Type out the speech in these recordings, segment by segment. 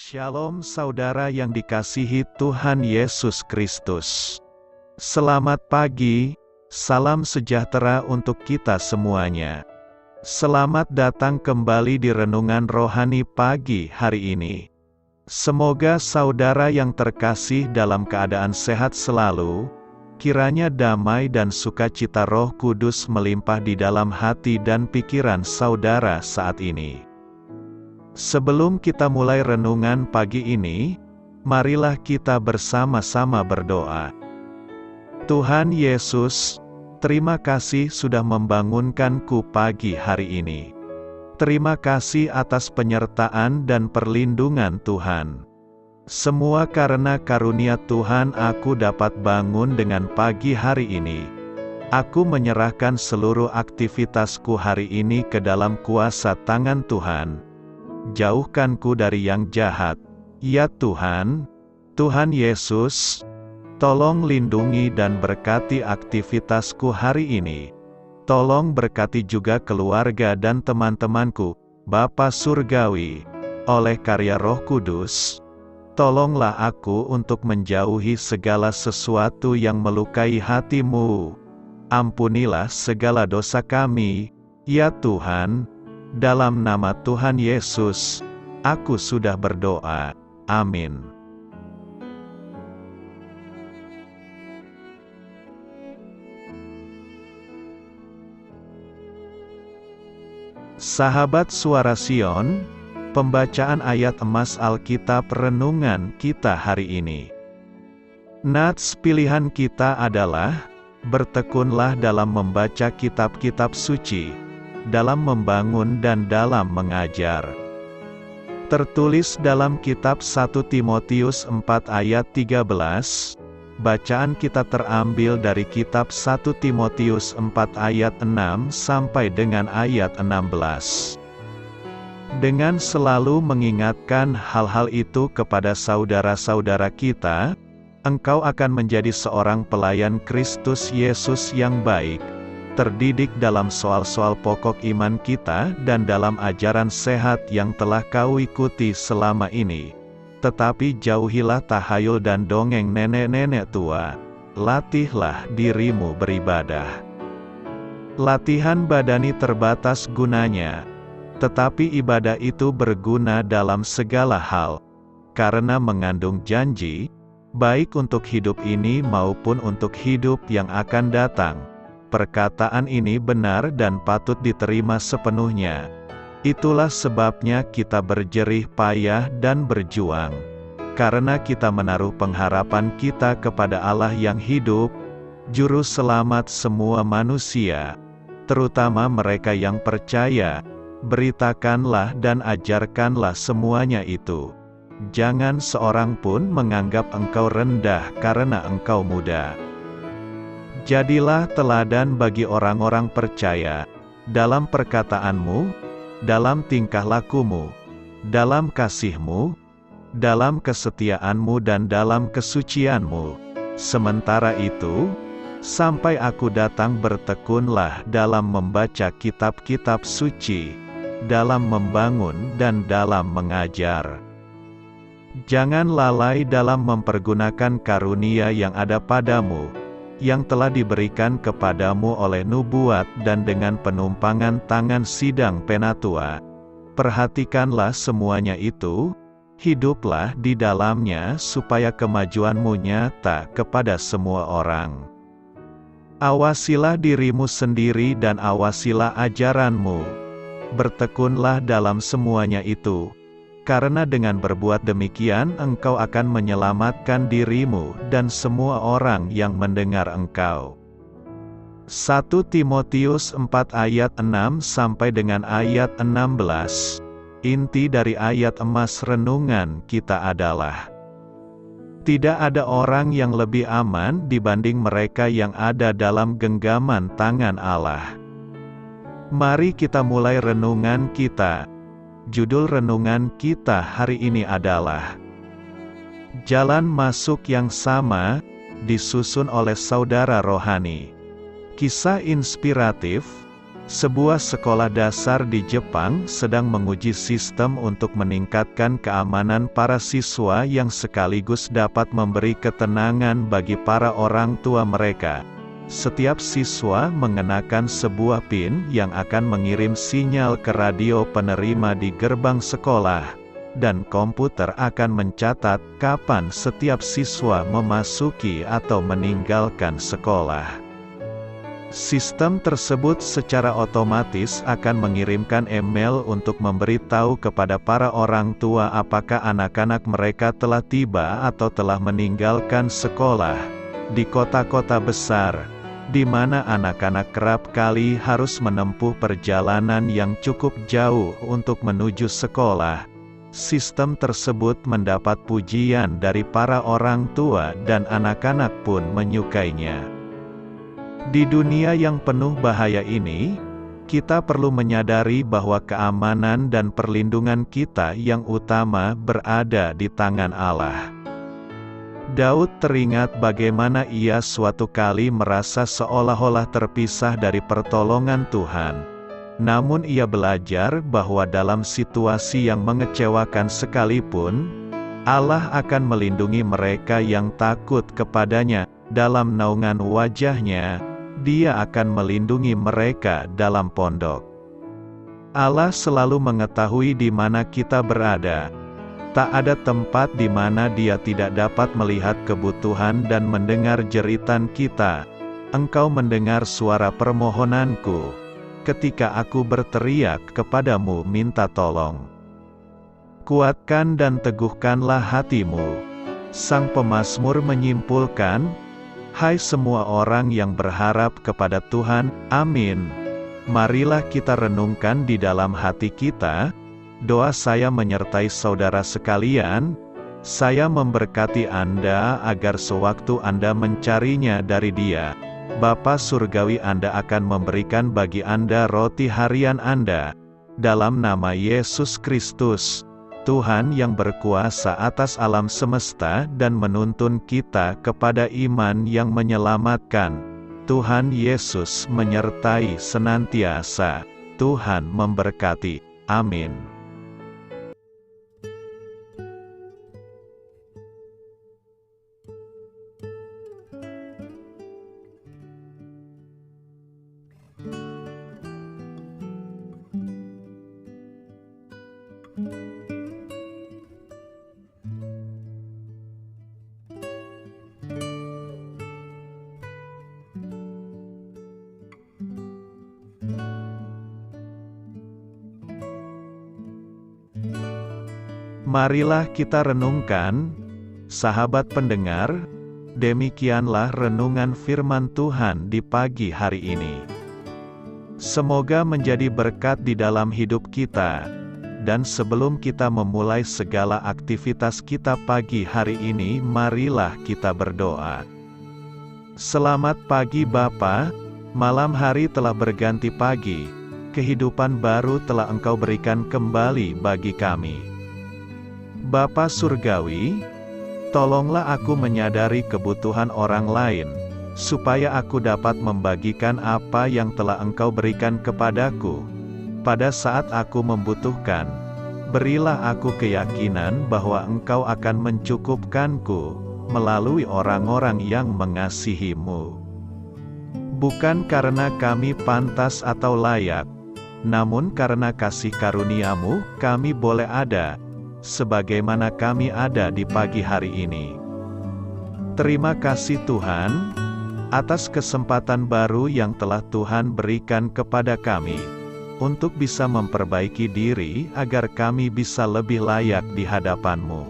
Shalom saudara yang dikasihi Tuhan Yesus Kristus. Selamat pagi, salam sejahtera untuk kita semuanya. Selamat datang kembali di Renungan Rohani pagi hari ini. Semoga saudara yang terkasih dalam keadaan sehat selalu, kiranya damai dan sukacita Roh Kudus melimpah di dalam hati dan pikiran saudara saat ini. Sebelum kita mulai renungan pagi ini, marilah kita bersama-sama berdoa. Tuhan Yesus, terima kasih sudah membangunkanku pagi hari ini. Terima kasih atas penyertaan dan perlindungan Tuhan. Semua karena karunia Tuhan aku dapat bangun dengan pagi hari ini. Aku menyerahkan seluruh aktivitasku hari ini ke dalam kuasa tangan Tuhan. Jauhkanku dari yang jahat, ya Tuhan. Tuhan Yesus, tolong lindungi dan berkati aktivitasku hari ini. Tolong berkati juga keluarga dan teman-temanku, Bapa Surgawi, oleh karya Roh Kudus. Tolonglah aku untuk menjauhi segala sesuatu yang melukai hati-Mu. Ampunilah segala dosa kami, ya Tuhan. Dalam nama Tuhan Yesus, aku sudah berdoa. Amin. Sahabat Suara Sion, pembacaan ayat emas Alkitab renungan kita hari ini. Nats pilihan kita adalah, bertekunlah dalam membaca kitab-kitab suci, dalam membangun dan dalam mengajar. Tertulis dalam kitab 1 Timotius 4 ayat 13, bacaan kita terambil dari kitab 1 Timotius 4 ayat 6 sampai dengan ayat 16. Dengan selalu mengingatkan hal-hal itu kepada saudara-saudara kita, engkau akan menjadi seorang pelayan Kristus Yesus yang baik, terdidik dalam soal-soal pokok iman kita dan dalam ajaran sehat yang telah kau ikuti selama ini. Tetapi jauhilah tahayul dan dongeng nenek-nenek tua. Latihlah dirimu beribadah. Latihan badani terbatas gunanya, tetapi ibadah itu berguna dalam segala hal, karena mengandung janji, baik untuk hidup ini maupun untuk hidup yang akan datang. Perkataan ini benar dan patut diterima sepenuhnya. Itulah sebabnya kita berjerih payah dan berjuang. Karena kita menaruh pengharapan kita kepada Allah yang hidup, Juru Selamat semua manusia, terutama mereka yang percaya. Beritakanlah dan ajarkanlah semuanya itu. Jangan seorang pun menganggap engkau rendah karena engkau muda. Jadilah teladan bagi orang-orang percaya, dalam perkataanmu, dalam tingkah lakumu, dalam kasihmu, dalam kesetiaanmu dan dalam kesucianmu. Sementara itu, sampai aku datang bertekunlah dalam membaca kitab-kitab suci, dalam membangun dan dalam mengajar. Jangan lalai dalam mempergunakan karunia yang ada padamu, yang telah diberikan kepadamu oleh nubuat dan dengan penumpangan tangan sidang penatua. Perhatikanlah semuanya itu, hiduplah di dalamnya supaya kemajuanmu nyata kepada semua orang. Awasilah dirimu sendiri dan awasilah ajaranmu. Bertekunlah dalam semuanya itu, karena dengan berbuat demikian engkau akan menyelamatkan dirimu dan semua orang yang mendengar engkau. 1 Timotius 4 ayat 6 sampai dengan ayat 16. Inti dari ayat emas renungan kita adalah, tidak ada orang yang lebih aman dibanding mereka yang ada dalam genggaman tangan Allah. Mari kita mulai renungan kita. Judul renungan kita hari ini adalah Jalan Masuk yang Sama, disusun oleh Saudara Rohani. Kisah inspiratif, Sebuah sekolah dasar di Jepang sedang menguji sistem untuk meningkatkan keamanan para siswa yang sekaligus dapat memberi ketenangan bagi para orang tua mereka. Setiap siswa mengenakan sebuah pin yang akan mengirim sinyal ke radio penerima di gerbang sekolah, dan komputer akan mencatat kapan setiap siswa memasuki atau meninggalkan sekolah. Sistem tersebut secara otomatis akan mengirimkan email untuk memberitahu kepada para orang tua apakah anak-anak mereka telah tiba atau telah meninggalkan sekolah. Di kota-kota besar, di mana anak-anak kerap kali harus menempuh perjalanan yang cukup jauh untuk menuju sekolah, sistem tersebut mendapat pujian dari para orang tua dan anak-anak pun menyukainya. Di dunia yang penuh bahaya ini, kita perlu menyadari bahwa keamanan dan perlindungan kita yang utama berada di tangan Allah. Daud teringat bagaimana ia suatu kali merasa seolah-olah terpisah dari pertolongan Tuhan. Namun ia belajar bahwa dalam situasi yang mengecewakan sekalipun, Allah akan melindungi mereka yang takut kepadanya. Dalam naungan wajah-Nya, Dia akan melindungi mereka dalam pondok. Allah selalu mengetahui di mana kita berada. Tak ada tempat di mana Dia tidak dapat melihat kebutuhan dan mendengar jeritan kita. Engkau mendengar suara permohonanku, ketika aku berteriak kepadamu minta tolong. Kuatkan dan teguhkanlah hatimu. Sang pemazmur menyimpulkan, hai semua orang yang berharap kepada Tuhan, amin. Marilah kita renungkan di dalam hati kita. Doa saya menyertai saudara sekalian. Saya memberkati Anda agar sewaktu Anda mencarinya dari Dia, Bapa Surgawi Anda akan memberikan bagi Anda roti harian Anda. Dalam nama Yesus Kristus, Tuhan yang berkuasa atas alam semesta dan menuntun kita kepada iman yang menyelamatkan. Tuhan Yesus menyertai senantiasa. Tuhan memberkati. Amin. Marilah kita renungkan, sahabat pendengar, demikianlah renungan firman Tuhan di pagi hari ini. Semoga menjadi berkat di dalam hidup kita, dan sebelum kita memulai segala aktivitas kita pagi hari ini, marilah kita berdoa. Selamat pagi Bapa, malam hari telah berganti pagi, kehidupan baru telah Engkau berikan kembali bagi kami. Bapa Surgawi, tolonglah aku menyadari kebutuhan orang lain, supaya aku dapat membagikan apa yang telah Engkau berikan kepadaku. Pada saat aku membutuhkan, berilah aku keyakinan bahwa Engkau akan mencukupkanku, melalui orang-orang yang mengasihi-Mu. Bukan karena kami pantas atau layak, namun karena kasih karunia-Mu, kami boleh ada, sebagaimana kami ada di pagi hari ini. Terima kasih Tuhan, atas kesempatan baru yang telah Tuhan berikan kepada kami, untuk bisa memperbaiki diri agar kami bisa lebih layak di hadapan-Mu.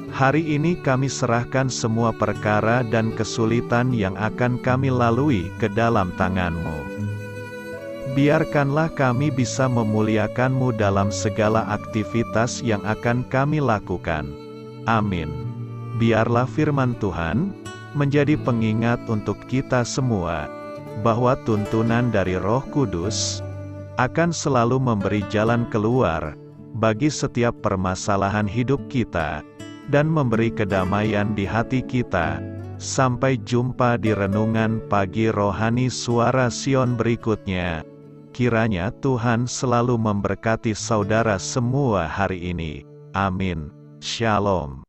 Hari ini kami serahkan semua perkara dan kesulitan yang akan kami lalui ke dalam tangan-Mu. Biarkanlah kami bisa memuliakan-Mu dalam segala aktivitas yang akan kami lakukan. Amin. Biarlah firman Tuhan menjadi pengingat untuk kita semua, bahwa tuntunan dari Roh Kudus akan selalu memberi jalan keluar bagi setiap permasalahan hidup kita, dan memberi kedamaian di hati kita. Sampai jumpa di renungan pagi rohani Suara Sion berikutnya. Kiranya Tuhan selalu memberkati saudara semua hari ini. Amin. Shalom.